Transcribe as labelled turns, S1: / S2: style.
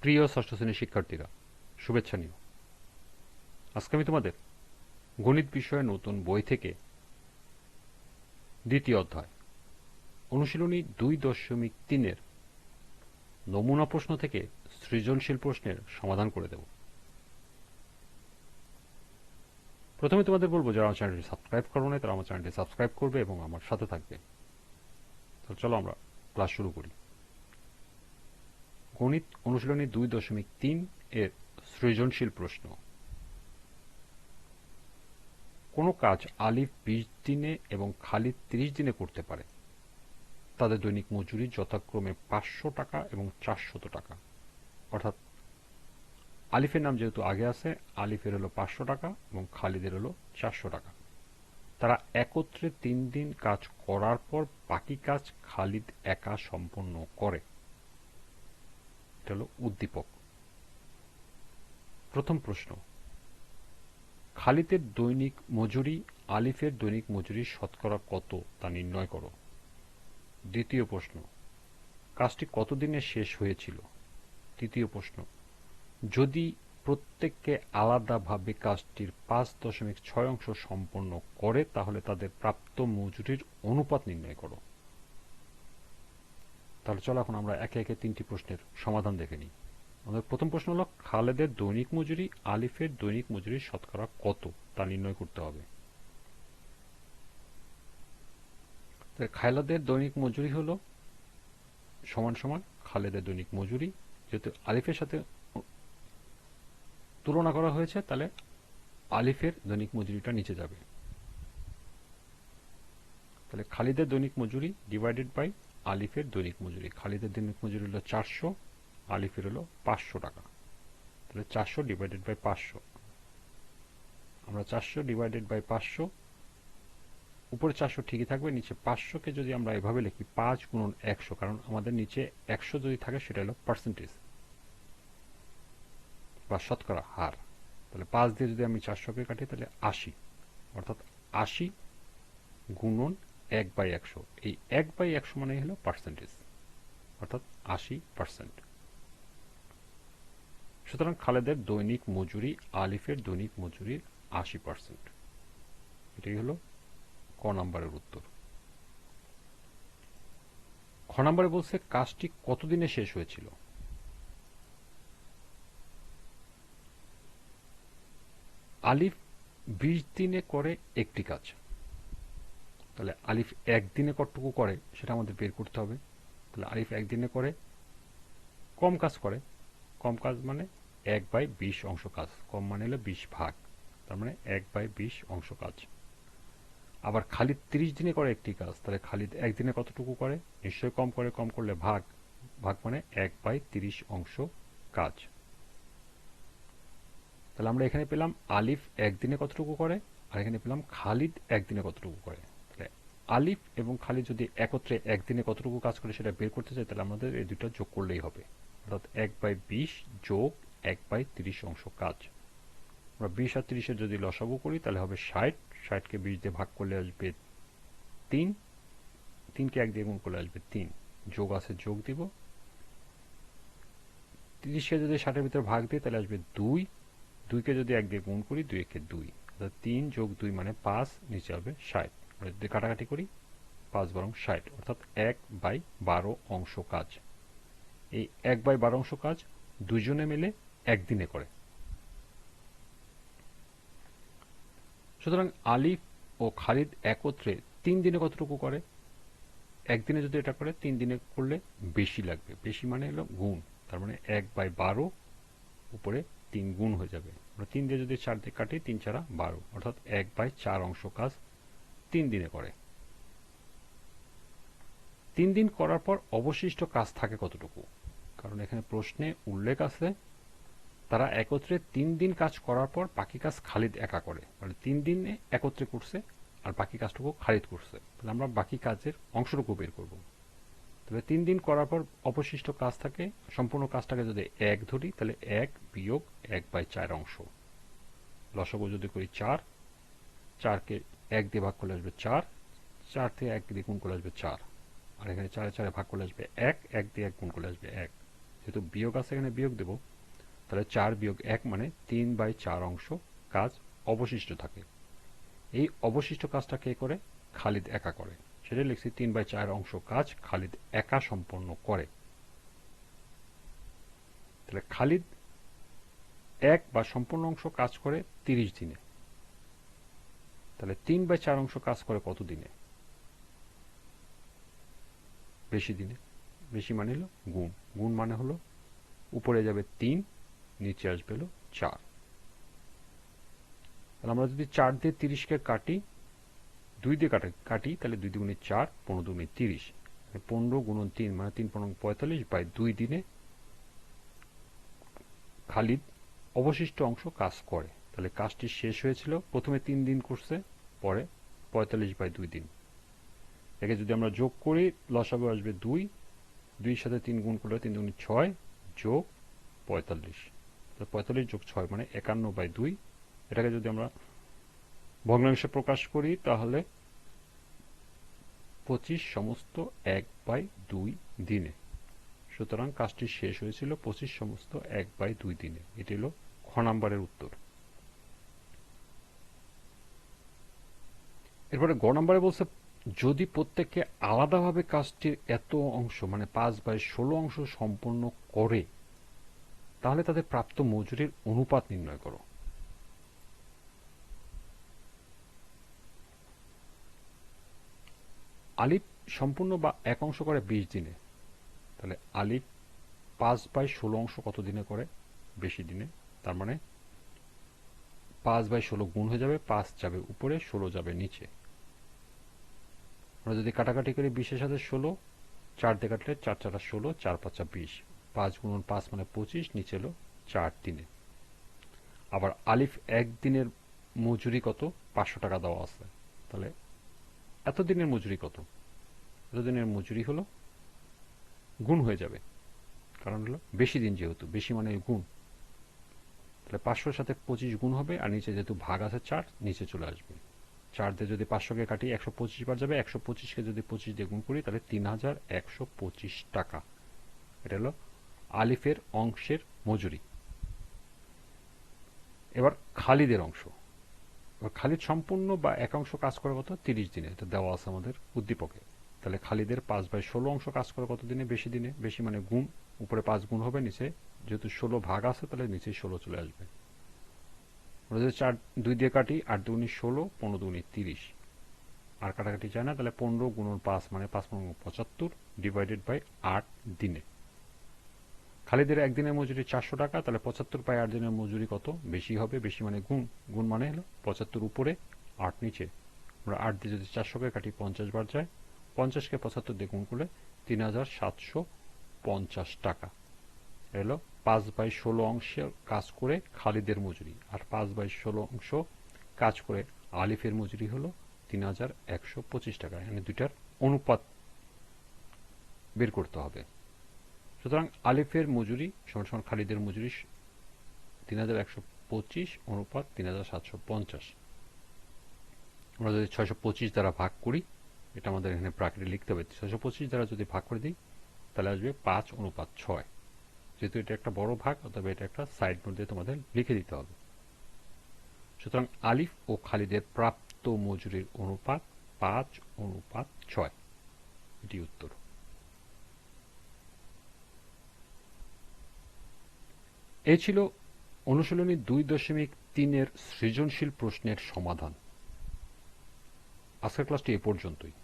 S1: প্রিয় ষষ্ঠ শ্রেণীর শিক্ষার্থীরা, শুভেচ্ছা নিও। আজকে আমি তোমাদের গণিত বিষয়ে নতুন বই থেকে দ্বিতীয় অধ্যায় অনুশীলনী 2.3-এর নমুনা প্রশ্ন থেকে সৃজনশীল প্রশ্নের সমাধান করে দেব। প্রথমে তোমাদের বলবো, যারা আমার চ্যানেলটি সাবস্ক্রাইব করো না তারা আমার চ্যানেলটি সাবস্ক্রাইব করবে এবং আমার সাথে থাকবে। তো চলো আমরা ক্লাস শুরু করি। গণিত অনুশীলনী 2.3-এর সৃজনশীল প্রশ্ন। কোনো কাজ আলিফ 20 দিনে এবং খালিদ 30 দিনে করতে পারে। তাদের দৈনিক মজুরি যথাক্রমে 500 টাকা এবং 400 টাকা। অর্থাৎ আলিফের নাম যেহেতু আগে আছে, আলিফের হলো 500 টাকা এবং খালিদের হলো 400 টাকা। তারা একত্রে 3 দিন কাজ করার পর বাকি কাজ খালিদ একা সম্পন্ন করে। এটা হলো উদ্দীপক। প্রথম প্রশ্ন, খালিদের দৈনিক মজুরি আলিফের দৈনিক মজুরির শতকরা কত তা নির্ণয় করো। দ্বিতীয় প্রশ্ন, কাজটি কতদিনে শেষ হয়েছিল। তৃতীয় প্রশ্ন, যদি প্রত্যেককে আলাদাভাবে কাজটির 5.6 সম্পন্ন করে তাহলে তাদের প্রাপ্ত মজুরির অনুপাত নির্ণয় করো। তাহলে চলো এখন আমরা একে একে 3টি প্রশ্নের সমাধান দেখে নিই। আমাদের প্রথম প্রশ্ন হলো, খালেদের দৈনিক মজুরি আলিফের দৈনিক মজুরির শতকরা কত তা নির্ণয় করতে হবে। খালেদের দৈনিক মজুরি হলো সমান সমান খালেদের দৈনিক মজুরি, যেহেতু আলিফের সাথে তুলনা করা হয়েছে তাহলে আলিফের দৈনিক মজুরিটা নিচে যাবে। তাহলে খালিদের দৈনিক মজুরি ডিভাইডেড বাই আলিফের দৈনিক মজুরি। খালিদের দৈনিক মজুরি হলো 400, আলিফের হলো 500 টাকা। তাহলে 400 ডিভাইডেড বাই 500, আমরা 400 ডিভাইডেড বাই 500, উপরে 400 ঠিকই থাকবে, নিচে 500কে যদি আমরা এভাবে লিখি 5 গুণন 100, কারণ আমাদের নিচে 100 যদি থাকে সেটা হলো পার্সেন্টেজ বা শতকরা হার। তাহলে 5 দিয়ে যদি আমি 400কে কাটি তাহলে 80, অর্থাৎ 80 গুণন 1/100। এই 1/100 মানে হলো পার্সেন্টেজ, অর্থাৎ 80%। সুতরাং খালেদের দৈনিক মজুরি আলিফের দৈনিক মজুরির 80%। এটাই হলো ক নম্বরের উত্তর। খ নম্বরে বলছে কাজটি কতদিনে শেষ হয়েছিল। আলিফ 20 দিনে করে একটি কাজ। তাহলে আলিফ একদিনে কতটুকু করে সেটা আমাদের বের করতে হবে। তাহলে আলিফ একদিনে করে কম কাজ করে। কম কাজ মানে 1/20 অংশ কাজ। কম মানে হলো 20 ভাগ, তার মানে 1/20 অংশ কাজ। আবার খালিদ 30 দিনে করে একটি কাজ। তাহলে খালিদ একদিনে কতটুকু করে, নিশ্চয়ই কম করে। কম করলে ভাগ, ভাগ মানে 1/30 অংশ কাজ। তাহলে আমরা এখানে পেলাম আলিফ একদিনে কতটুকু করে, আর এখানে পেলাম খালিদ একদিনে কতটুকু করে। তাহলে আলিফ এবং খালিদ যদি একত্রে একদিনে কতটুকু কাজ করে সেটা বের করতে চাই, তাহলে আমাদের এই দুটো যোগ করলেই হবে। অর্থাৎ 1/20 যোগ 1/30 অংশ কাজ। আমরা 20 আর 30-এর যদি লসাগু করি তাহলে হবে 60। 60কে 20 দিয়ে ভাগ করলে আসবে 3, 3কে 1 দিয়ে গুণ করলে আসবে 3, যোগ আছে যোগ দিব। 30কে যদি 60-এর ভিতরে ভাগ দিই তাহলে আসবে 2, 2কে যদি 1 দিয়ে গুণ করি 2 একে 2, অর্থাৎ 3 যোগ 2 মানে 5, নিচে হবে 60। আমরা যদি কাটাকাটি করি 5 বরং 60, অর্থাৎ 1/12 অংশ কাজ। এই 1/12 অংশ কাজ দুইজনে মিলে একদিনে করে। সুতরাং আলিফ ও খালিদ একত্রে 3 দিনে কতটুকু করে। একদিনে যদি এটা করে 3 দিনে করলে বেশি লাগবে। বেশি মানে হলো গুণ, তার মানে 1/12 উপরে 3 গুণ হয়ে যাবে। আমরা 3 দিয়ে যদি 4 দিয়ে কাটি 3 4 12, অর্থাৎ 1/4 অংশ কাজ 3 দিনে করে। 3 দিন করার পর অবশিষ্ট কাজ থাকে কতটুকু, কারণ এখানে প্রশ্নে উল্লেখ আছে তারা একত্রে 3 দিন কাজ করার পর বাকি কাজ খালিদ একা করে, মানে 3 দিনে একত্রে করছে আর বাকি কাজটুকু খালিদ করছে। তাহলে আমরা বাকি কাজের অংশটুকু বের করব। তাহলে 3 দিন করার পর অবশিষ্ট কাজ থাকে, সম্পূর্ণ কাজটাকে যদি 1 ধরি তাহলে 1 বিয়োগ 1/4 অংশ। লসাগু যদি করি 4, 4কে 1 দিয়ে ভাগ করলে আসবে 4, 4 থেকে 1 দিয়ে গুণ করলে আসবে 4, আর এখানে 4 এ 4 ভাগ করলে আসবে 1, 1 দিয়ে 1 গুণ করলে আসবে 1, যেহেতু বিয়োগ আছে এখানে বিয়োগ দেব, তাহলে 4 - 1 মানে 3/4 অংশ কাজ অবশিষ্ট থাকে। এই অবশিষ্ট কাজটা কে করে? খালিদ একা করে। সেটা লিখছি 3/4 অংশ কাজ খালিদ একা সম্পন্ন করে। তাহলে খালিদ এক বা সম্পূর্ণ অংশ কাজ করে 30 দিনে। তাহলে 3/4 অংশ কাজ করে কত দিনে? বেশি দিনে। বেশি মানে হলো গুণ, গুণ মানে হলো উপরে যাবে 3, নিচে আসবে হলো 4। তাহলে আমরা যদি 4 দিয়ে 30-কে কাটি, 2 দিয়ে কাটি, তাহলে 2 দুগুণে 4, 15 দুগুণে 30, 15 গুণন 3 মানে 3 15 45/2 দিনে খালিদ অবশিষ্ট অংশ কাজ করে। তাহলে কাজটি শেষ হয়েছিল, প্রথমে 3 দিন করছে, পরে 45/2 দিন। একে যদি আমরা যোগ করি, লসাগু আসবে 2, 2-এর সাথে 3 গুণ করলে 3 দুগুণে 6 যোগ 45, 45 যোগ 6 মানে 51/2। এটাকে যদি আমরা ভগ্নাংশে প্রকাশ করি তাহলে 25/1/2 দিনে। সুতরাং কাজটি শেষ হয়েছিল 25/1/2 দিনে। এটি হলো খ নাম্বারের উত্তর। এরপরে গ নাম্বারে বলছে যদি প্রত্যেককে আলাদাভাবে কাজটির এত অংশ মানে 5/16 অংশ সম্পন্ন করে তাহলে তাদের প্রাপ্ত মজুরির অনুপাত নির্ণয় করো। আলিফ সম্পূর্ণ বা এক অংশ করে 20 দিনে। তাহলে আলিফ 5/16 অংশ কত দিনে করে? বেশি দিনে। তার মানে 5/16 গুণ হয়ে যাবে, 5 যাবে উপরে, 16 যাবে নিচে। আমরা যদি কাটাকাটি করি 20-এর সাথে 16, 4 দিয়ে কাটলে 4 4 16, 4 5 20, 5 গুণন 5 মানে 25, নিচে এলো 4 দিনে। আবার আলিফ এক দিনের মজুরি কত? 500 টাকা দেওয়া আছে। তাহলে এত দিনের মজুরি কত? এত দিনের মজুরি হলো গুণ হয়ে যাবে, কারণ হলো বেশি দিন, যেহেতু বেশি মানে গুণ। তাহলে 500-র সাথে 25 গুণ হবে, আর নিচে যেহেতু ভাগ আছে 4, নিচে চলে আসবে। 4 দিয়ে যদি 500-কে কাটি 125 বার যাবে, 125-কে যদি 25 দিয়ে গুণ করি তাহলে 3125 টাকা। এটা হলো আলিফের অংশের মজুরি। এবার খালিদের অংশ। এবার খালিদ সম্পূর্ণ বা একাংশ কাজ করে কত? 30 দিনে। এটা দেওয়া আছে আমাদের উদ্দীপকে। তাহলে খালিদের 5/16 অংশ কাজ করে কত দিনে? বেশি দিনে। বেশি মানে গুণ, উপরে 5 গুণ হবে, নিচে যেহেতু 16 ভাগ আছে তাহলে নিচে 16 চলে আসবে। আমরা যদি 2 দিয়ে কাটি, 8 দুগুণে 16, 15 দুগুণে 30, আর কাটাকাটি যায় না, তাহলে 15 গুণন 5 মানে 5 15 75 ডিভাইডেড বাই 8 দিনে। খালিদের একদিনের মজুরি 400 টাকা, তাহলে 75/8 দিনের মজুরি কত? বেশি হবে। বেশি মানে গুণ, গুণ মানে হলো 75 উপরে, 8 নিচে। আমরা 8 দিয়ে যদি 400-কে কাটি 50 বার যায়, 50-কে 75 দিয়ে গুণ করলে 3750 টাকা। এলো 5/16 অংশে কাজ করে খালিদের মজুরি, আর 5/16 অংশ কাজ করে আলিফের মজুরি হলো 3125 টাকা। এখানে দুইটার অনুপাত বের করতে হবে। সুতরাং আলিফের মজুরি সমান খালিদের মজুরি 3125 অনুপাত 3750। আমরা যদি 625 দ্বারা ভাগ করি, এটা আমাদের এখানে ব্র্যাকেটে লিখতে হবে, 625 দ্বারা যদি ভাগ করে দিই তাহলে আসবে 5:6। যেহেতু এটা একটা বড় ভাগ, অথবা এটা একটা সাইড নোট দিয়ে তোমাদের লিখে দিতে হবে। সুতরাং আলিফ ও খালিদের প্রাপ্ত মজুরির অনুপাত 5:6। এটি উত্তর। এই ছিল অনুশীলনী 2.3-এর সৃজনশীল প্রশ্নের সমাধান। আজকের ক্লাসটি এ পর্যন্তই।